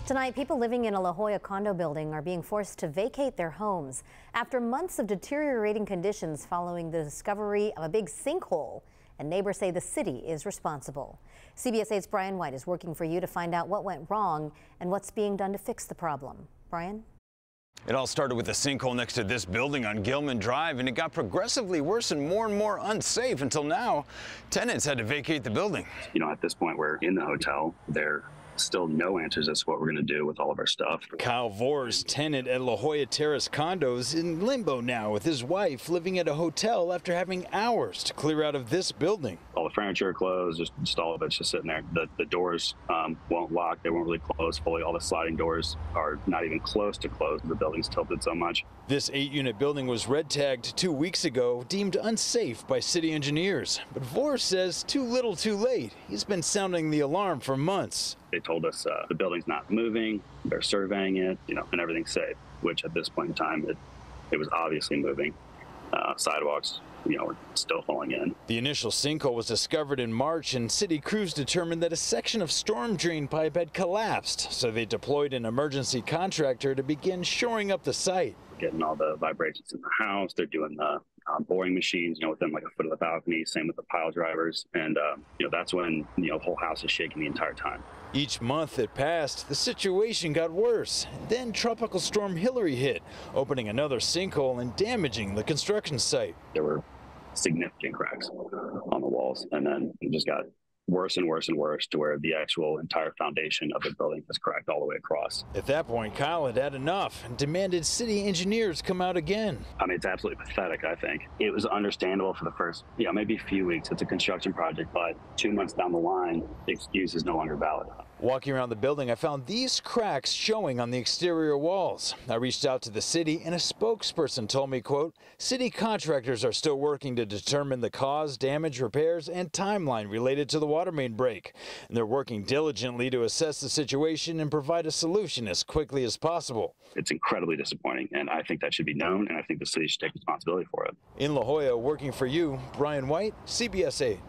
Tonight, people living in a La Jolla condo building are being forced to vacate their homes after months of deteriorating conditions following the discovery of a big sinkhole. And neighbors say the city is responsible. CBS 8's Brian White is working for you to find out what went wrong and what's being done to fix the problem. Brian? It all started with a sinkhole next to this building on Gilman Drive, and it got progressively worse and more unsafe until now. Tenants had to vacate the building. You know, at this point, we're in the hotel. There still no answers as to what we're going to do with all of our stuff. Kyle Vors, tenant at La Jolla Terrace condos, in limbo now with his wife living at a hotel after having hours to clear out of this building. All the furniture are closed, just all of it's just sitting there. The doors won't lock. They won't really close fully. All the sliding doors are not even close to close. The building's tilted so much. This 8-unit building was red tagged 2 weeks ago, deemed unsafe by city engineers. But Vors says too little too late. He's been sounding the alarm for months. They told us the building's not moving, they're surveying it, and everything's safe, which at this point in time, it was obviously moving. Sidewalks, were still falling in. The initial sinkhole was discovered in March, and city crews determined that a section of storm drain pipe had collapsed, so they deployed an emergency contractor to begin shoring up the site. Getting all the vibrations in the house, they're doing the boring machines, within like a foot of the balcony, same with the pile drivers, and that's when the whole house is shaking the entire time. Each month that passed, the situation got worse. Then Tropical Storm Hillary hit, opening another sinkhole and damaging the construction site. There were significant cracks on the walls, and then it just got worse and worse and worse to where the actual entire foundation of the building was cracked all the way across. At that point, Kyle had had enough and demanded city engineers come out again. I mean, it's absolutely pathetic, I think. It was understandable for the first, maybe a few weeks. It's a construction project, but 2 months down the line, the excuse is no longer valid. Walking around the building, I found these cracks showing on the exterior walls. I reached out to the city, and a spokesperson told me, quote, city contractors are still working to determine the cause, damage, repairs, and timeline related to the water main break. And they're working diligently to assess the situation and provide a solution as quickly as possible. It's incredibly disappointing, and I think that should be known, and I think the city should take responsibility for it. In La Jolla, working for you, Brian White, CBS 8.